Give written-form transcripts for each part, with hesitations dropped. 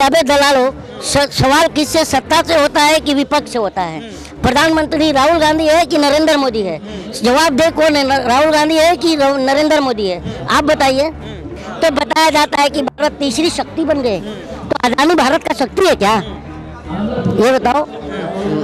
अबे दलालो, सवाल किससे, सत्ता से होता है कि विपक्ष से होता है? प्रधानमंत्री राहुल गांधी है कि नरेंद्र मोदी है? जवाब दे, कौन है? राहुल गांधी है कि नरेंद्र मोदी है? आप बताइए। तो बताया जाता है कि भारत तीसरी शक्ति बन गए, तो अदानी भारत का शक्ति है क्या? ये बताओ।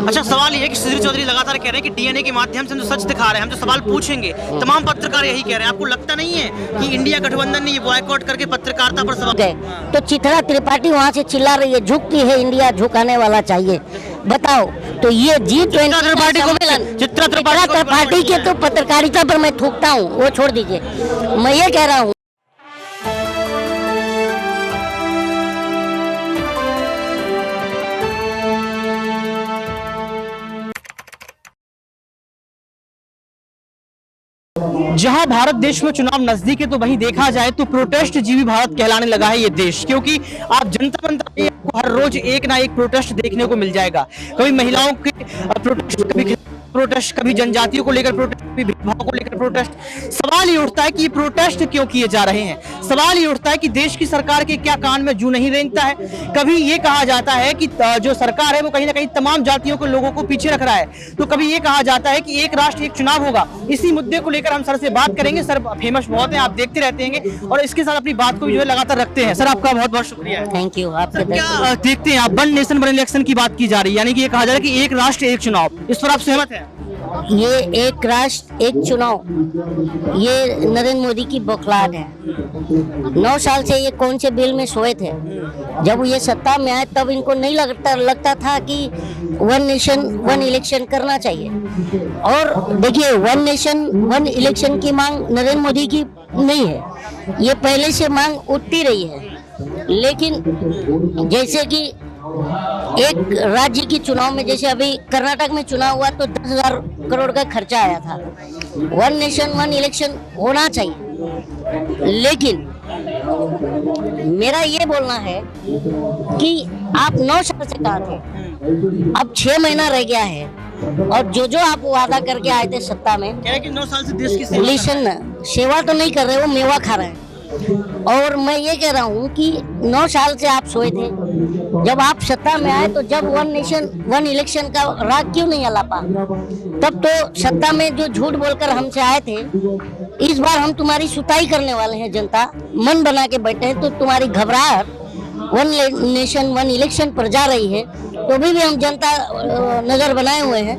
अच्छा, सवाल ये है कि सुधीर चौधरी लगातार कह रहे हैं कि डीएनए के माध्यम से हम जो सच दिखा रहे हैं, हम जो सवाल पूछेंगे, तमाम पत्रकार यही कह रहे हैं। आपको लगता नहीं है कि इंडिया गठबंधन ने ये बॉयकॉट करके पत्रकारिता पर सवाल गए तो चित्रा त्रिपाठी वहाँ से चिल्ला रही है, झुकती है इंडिया, झुकाने वाला चाहिए। बताओ, तो ये G20 त्रिपाठी को चित्रा त्रिपाठी के तो पत्रकारिता पर मैं थूकता हूँ, वो छोड़ दीजिए। मैं ये कह रहा हूँ, जहां भारत देश में चुनाव नजदीक है, तो वहीं देखा जाए तो प्रोटेस्ट जीवी भारत कहलाने लगा है ये देश, क्योंकि आप जनता बनता में आपको हर रोज एक ना एक प्रोटेस्ट देखने को मिल जाएगा। कभी महिलाओं के प्रोटेस्ट, कभी जनजातियों को लेकर प्रोटेस्ट, कभी भेदभाव को लेकर प्रोटेस्ट। सवाल ये उठता है कि ये प्रोटेस्ट क्यों किए जा रहे हैं। सवाल ये उठता है कि देश की सरकार के क्या कान में जू नहीं रेंगता है। कभी ये कहा जाता है कि जो सरकार है वो कहीं ना कहीं तमाम जातियों के लोगों को पीछे रख रहा है, तो कभी ये कहा जाता है कि एक राष्ट्र एक चुनाव होगा। इसी मुद्दे को लेकर हम सर से बात करेंगे। सर फेमस बहुत है, आप देखते रहते हैं और इसके साथ अपनी बात को भी जो है लगातार रखते हैं। सर, आपका बहुत बहुत शुक्रिया। Thank you. आप क्या देखते हैं आप, वन नेशन वन इलेक्शन की बात की जा रही है, यानी कि ये कहा जा रहा है कि एक राष्ट्र एक चुनाव, इस पर आप सहमत हैं? ये एक राष्ट्र एक चुनाव, ये नरेंद्र मोदी की बौखलाहट है। 9 साल से ये कौन से बिल में सोए थे? जब ये सत्ता में आए तब इनको नहीं लगता था कि वन नेशन वन इलेक्शन करना चाहिए। और देखिए, वन नेशन वन इलेक्शन की मांग नरेंद्र मोदी की नहीं है, ये पहले से मांग उठती रही है। लेकिन जैसे कि एक राज्य की चुनाव में, जैसे अभी कर्नाटक में चुनाव हुआ तो 10,000 करोड़ का खर्चा आया था। वन नेशन वन इलेक्शन होना चाहिए, लेकिन मेरा ये बोलना है कि आप 9 साल से कहाँ थे, अब 6 महीना रह गया है, और जो आप वादा करके आए थे सत्ता में, कह रहे कि 9 साल से देश की सेवा तो नहीं कर रहे, वो मेवा खा रहे हैं। और मैं ये कह रहा हूँ कि 9 साल से आप सोए थे। जब आप सत्ता में आए तो जब वन नेशन वन इलेक्शन का राग क्यों नहीं अलापा? तब तो सत्ता में जो झूठ बोलकर हमसे आए थे, इस बार हम तुम्हारी सुताई करने वाले हैं। जनता मन बना के बैठे हैं, तो तुम्हारी घबराहट वन नेशन वन इलेक्शन पर जा रही है, तो भी हम जनता नजर बनाए हुए हैं।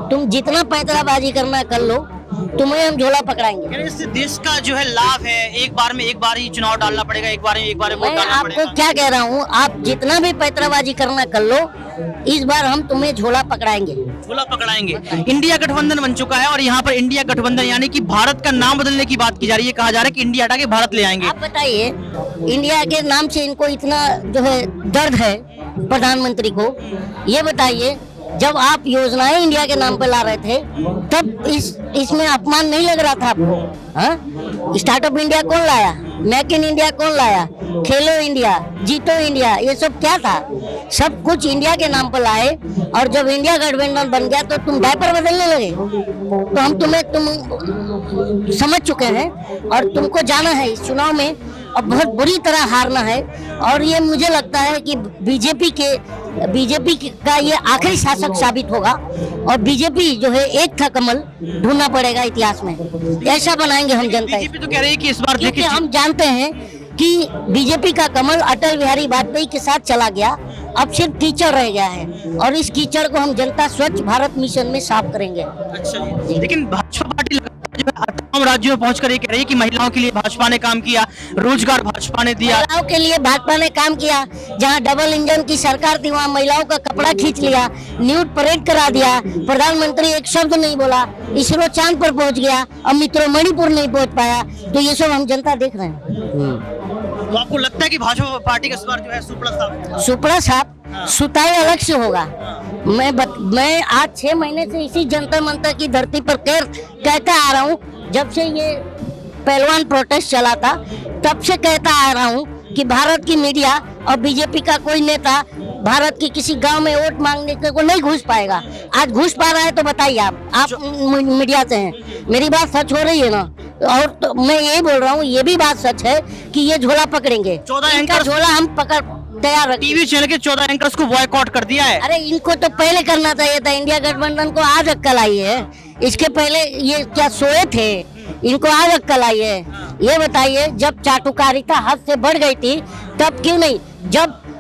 तुम जितना पैंतराबाजी करना कर लो, तुम्हें हम झोला पकड़ाएंगे। इससे देश का जो है लाभ है, एक बार ही चुनाव डालना पड़ेगा, एक बार में वोट डालना पड़ेगा। आपको क्या कह रहा हूँ, आप जितना भी पैंतराबाजी करना कर लो, इस बार हम तुम्हें झोला पकड़ाएंगे। झोला पकड़ाएंगे। इंडिया गठबंधन बन चुका है, और यहाँ पर इंडिया गठबंधन यानी कि भारत का नाम बदलने की बात की जा रही है। कहा जा रहा है कि इंडिया हटा के भारत ले आएंगे। आप बताइए, इंडिया के नाम से इनको इतना जो है दर्द है प्रधानमंत्री को, ये बताइए। जब आप योजनाएं इंडिया के नाम पर ला रहे थे, तब इसमें अपमान नहीं लग रहा था आपको? हाँ, स्टार्टअप इंडिया कौन लाया? मेक इन इंडिया कौन लाया? खेलो इंडिया, जीतो इंडिया, ये सब क्या था? सब कुछ इंडिया के नाम पर लाए, और जब इंडिया गठबंधन बन गया तो तुम डायपर बदलने लगे। तो हम तुम समझ चुके हैं, और तुमको जाना है इस चुनाव में, और बहुत बुरी तरह हारना है। और ये मुझे लगता है कि बीजेपी का ये आखिरी शासक साबित होगा, और बीजेपी जो है एक था कमल ढूंढना पड़ेगा इतिहास में। ऐसा बनाएंगे हम जनता। बीजेपी तो कह रही है कि इस बार क्योंकि हम जानते हैं कि बीजेपी का कमल अटल बिहारी वाजपेयी के साथ चला गया, अब सिर्फ कीचड़ रह गया है, और इस कीचड़ को हम जनता स्वच्छ भारत मिशन में साफ करेंगे। अच्छा, लेकिन भाजपा पार्टी तमाम राज्यों में पहुंचकर ये कह रही है कि महिलाओं के लिए भाजपा ने काम किया, रोजगार भाजपा ने दिया। महिलाओं के लिए भाजपा ने काम किया। जहां डबल इंजन की सरकार थी, वहां महिलाओं का कपड़ा खींच लिया, न्यूड परेड करा दिया, प्रधानमंत्री एक शब्द नहीं बोला, इसरो चांद पर पहुंच गया, अब मित्रों मणिपुर नहीं पहुंच पाया। तो ये सब हम जनता देख रहे हैं। तो आपको लगता है कि भाजपा पार्टी का इस बार जो है सुपड़ा साहब सुताई अलग से होगा? मैं आज 6 महीने से इसी जंतर मंतर की धरती पर कहता आ रहा हूँ। जब से ये पहलवान प्रोटेस्ट चला था, तब से कहता आ रहा हूँ कि भारत की मीडिया और बीजेपी का कोई नेता भारत के किसी गांव में वोट मांगने को नहीं घुस पाएगा। आज घुस पा रहा है तो बताइए आप मीडिया से हैं, मेरी बात सच हो रही है ना? और तो मैं यही बोल रहा हूँ, ये भी बात सच है कि ये झोला पकड़ेंगे। 14 इनका एंकर झोला हम पकड़ तैयार रखिए। टीवी चैनल के 14 एंकर्स को बॉयकॉट कर दिया है। अरे इनको तो पहले करना चाहिए था, इंडिया गठबंधन को आज अक्कल आई है। इसके पहले ये क्या सोए थे? इनको आज अक्कल आई है। ये बताइए, जब चाटुकारिता हद से बढ़ गई थी तब क्यों नहीं?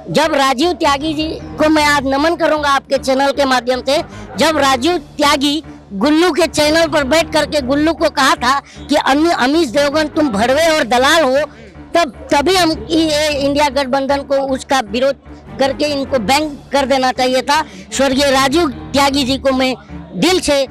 जब राजीव त्यागी जी को मैं आज नमन करूंगा आपके चैनल के माध्यम से, जब राजीव त्यागी गुल्लू के चैनल पर बैठ करके गुल्लू को कहा था कि अमीश देवगन तुम भड़वे और दलाल हो, तभी हम इंडिया गठबंधन को उसका विरोध करके इनको बैंक कर देना चाहिए था। स्वर्गीय राजीव त्यागी जी को मैं दिल से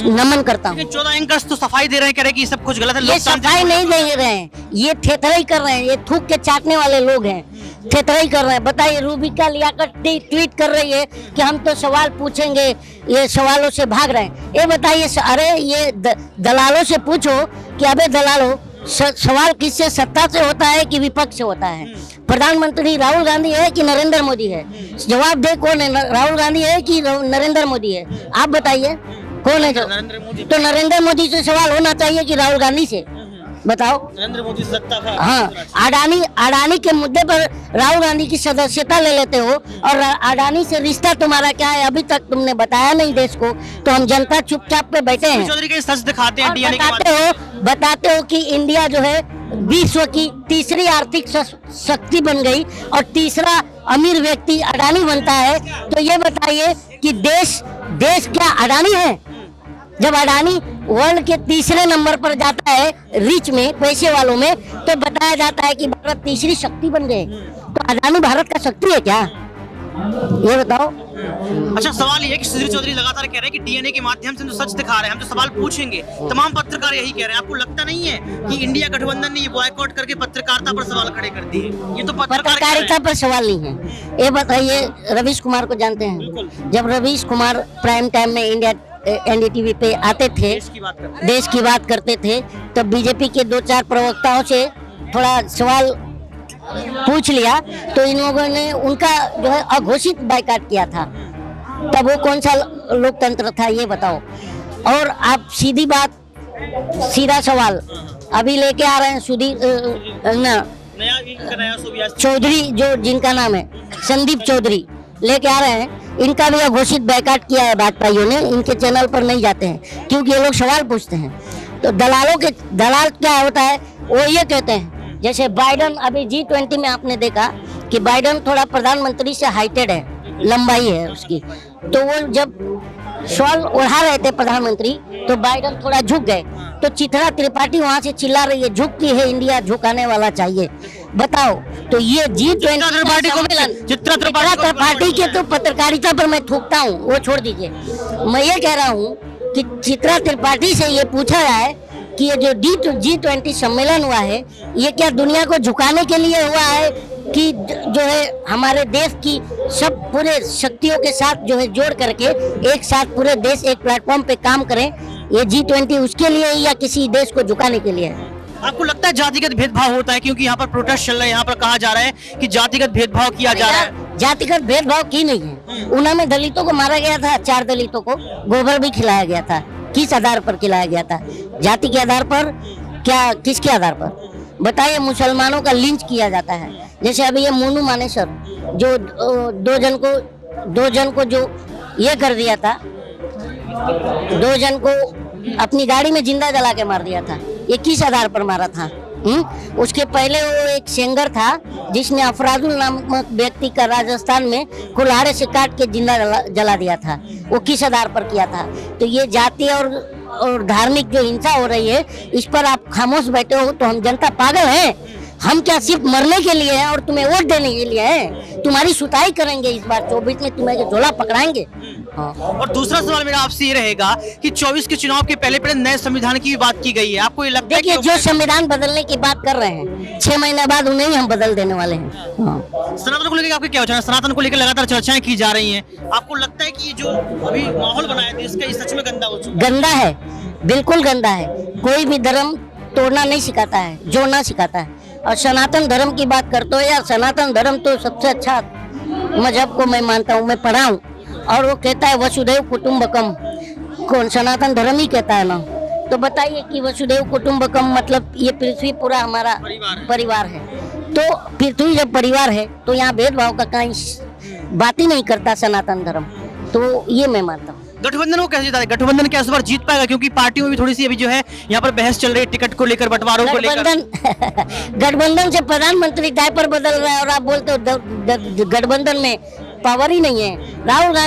नमन करता हूँ। 14 एंकर्स तो सफाई दे रहे हैं, कह रहे हैं कि ये सब कुछ गलत है। ये सफाई नहीं दे रहे हैं, ये थेथराई कर रहे हैं, ये थूक के चाटने वाले लोग हैं, थेथराई कर रहे हैं। बताइए, रूबिका लियाकत ट्वीट कर रही है कि हम तो सवाल पूछेंगे, ये सवालों से भाग रहे हैं। ये बताइए, अरे ये दलालों से पूछो कि अबे दलालों, सवाल किससे, सत्ता से होता है कि विपक्ष से होता है? प्रधानमंत्री राहुल गांधी है कि नरेंद्र मोदी है? जवाब दे, कौन है? राहुल गांधी है कि नरेंद्र मोदी है? आप बताइए कौन है? जो नरेंद्र मोदी। तो नरेंद्र मोदी से सवाल होना चाहिए कि राहुल गांधी से? बताओ। नरेंद्र मोदी सत्ता था। हाँ, अडानी के मुद्दे पर राहुल गांधी की सदस्यता ले लेते हो, और अडानी से रिश्ता तुम्हारा क्या है अभी तक तुमने बताया नहीं देश को। तो हम जनता चुपचाप पे बैठे हैं। चौधरी के सच दिखाते हैं, डीएनए के बताते हो कि इंडिया जो है विश्व की तीसरी आर्थिक शक्ति बन गई और तीसरा अमीर व्यक्ति अडानी बनता है। तो ये बताइए कि देश क्या अडानी है? जब अडानी वर्ल्ड के तीसरे नंबर पर जाता है रिच में, पैसे वालों में, तो बताया जाता है कि भारत तीसरी शक्ति बन गए। तो अडानी भारत का शक्ति है क्या? ये बताओ। अच्छा, सवाल ये है कि सुधीर चौधरी लगातार कह रहे हैं कि डीएनए के माध्यम से हम तो सच दिखा रहे हैं, हम तो सवाल पूछेंगे। तमाम पत्रकार यही कह रहे हैं। आपको लगता नहीं है कि इंडिया गठबंधन ने ये बॉयकॉट करके पत्रकारिता पर सवाल खड़े कर दिए? ये तो पत्रकारिता पर सवाल नहीं है। ये बताइए, रवीश कुमार को जानते हैं? जब रवीश कुमार प्राइम टाइम में इंडिया एनडीटीवी पे आते थे, देश की बात करते थे, तब बीजेपी के 2-4 प्रवक्ताओं से थोड़ा सवाल पूछ लिया तो इन लोगों ने उनका जो है अघोषित बायकॉट किया था। तब वो कौन सा लोकतंत्र था, ये बताओ। और आप सीधी बात, सीधा सवाल अभी लेके आ रहे हैं चौधरी, जो जिनका नाम है संदीप चौधरी, लेके आ रहे हैं। इनका भी घोषित बायकॉट किया है भाजपाइयों ने। इनके चैनल पर नहीं जाते हैं क्योंकि ये लोग सवाल पूछते हैं। तो दलाल क्या होता है? वो ये कहते हैं, जैसे बाइडन अभी G20 में आपने देखा कि बाइडन थोड़ा प्रधानमंत्री से हाइटेड है, लंबाई है उसकी। तो वो जब शॉल ओढ़ा रहे थे प्रधानमंत्री तो बाइडन थोड़ा झुक गए। तो चित्रा त्रिपाठी वहां से चिल्ला रही है, झुकती है इंडिया, झुकाने वाला चाहिए। बताओ। तो ये G20 चित्रा त्रिपाठी के तो पत्रकारिता पर मैं थूकता हूँ, वो छोड़ दीजिए। मैं ये कह रहा हूँ कि चित्रा त्रिपाठी से ये पूछा जाए कि ये जो G20 सम्मेलन हुआ है, ये क्या दुनिया को झुकाने के लिए हुआ है कि जो है हमारे देश की सब पूरे शक्तियों के साथ जो है जोड़ करके एक साथ पूरे देश एक प्लेटफॉर्म पे काम करें? ये G20 उसके लिए या किसी देश को झुकाने के लिए है? आपको लगता है जातिगत भेदभाव होता है? क्योंकि यहाँ पर प्रोटेस्ट चल रहा है, यहाँ पर कहा जा रहा है कि जातिगत भेदभाव किया जा रहा है। जातिगत भेदभाव की नहीं है। ऊना में दलितों को मारा गया था, 4 दलितों को गोबर भी खिलाया गया था। किस आधार पर खिलाया गया था? जाति के आधार पर? क्या किसके आधार पर बताइए? मुसलमानों का लिंच किया जाता है। जैसे अभी ये मोनू मानेसर जो 2 जन को जो ये कर दिया था, 2 जन को अपनी गाड़ी में जिंदा जला के मार दिया था। ये किस आधार पर मारा था? उसके पहले वो एक सिंगर था जिसने अफराजुल नामक व्यक्ति का राजस्थान में कुल्हाड़े से काट के जिंदा जला दिया था। वो किस आधार पर किया था? तो ये जाति और धार्मिक जो हिंसा हो रही है, इस पर आप खामोश बैठे हो। तो हम जनता पागल हैं? हम क्या सिर्फ मरने के लिए हैं और तुम्हें वोट देने के लिए हैं? तुम्हारी सुताई करेंगे इस बार 24 में, तुम्हें झोला पकड़ाएंगे। हाँ। और दूसरा सवाल मेरा आपसे ये रहेगा कि 24 के चुनाव के पहले नए संविधान की भी बात की गई है। आपको ये लगता है? देखिए, जो संविधान बदलने की बात कर रहे हैं, 6 महीने बाद उन्हें ही हम बदल देने वाले हैं। हाँ। सनातन को लेकर आपके क्या विचार है? सनातन को लेकर लगातार चर्चाएं की जा रही हैं। आपको लगता है कि ये जो अभी माहौल बनाया देश का, ये सच में गंदा हो चुका है? गंदा है, बिल्कुल गंदा है। कोई भी धर्म तोड़ना नहीं सिखाता है, जोड़ना सिखाता है। और सनातन धर्म की बात करते हो यार, सनातन धर्म तो सबसे अच्छा मजहब को मैं मानता हूँ, मैं पढ़ा हूँ। और वो कहता है वसुधैव कुटुंबकम, कौन? सनातन धर्म ही कहता है ना। तो बताइए कि वसुधैव कुटुंबकम मतलब ये पृथ्वी पूरा हमारा परिवार है। तो पृथ्वी जब परिवार है तो यहाँ भेदभाव का कहीं बात ही नहीं करता सनातन धर्म। तो ये मैं मानता हूँ। गठबंधन को कैसे जीता है? गठबंधन क्या इस बार जीत पाएगा? क्योंकि पार्टियों में भी थोड़ी सी अभी जो है यहाँ पर बहस चल रही है टिकट को लेकर, बंटवारों को लेकर। गठबंधन से प्रधानमंत्री डायपर बदल रहा है और आप बोलते हो गठबंधन में पावर ही नहीं है। राहुल गांधी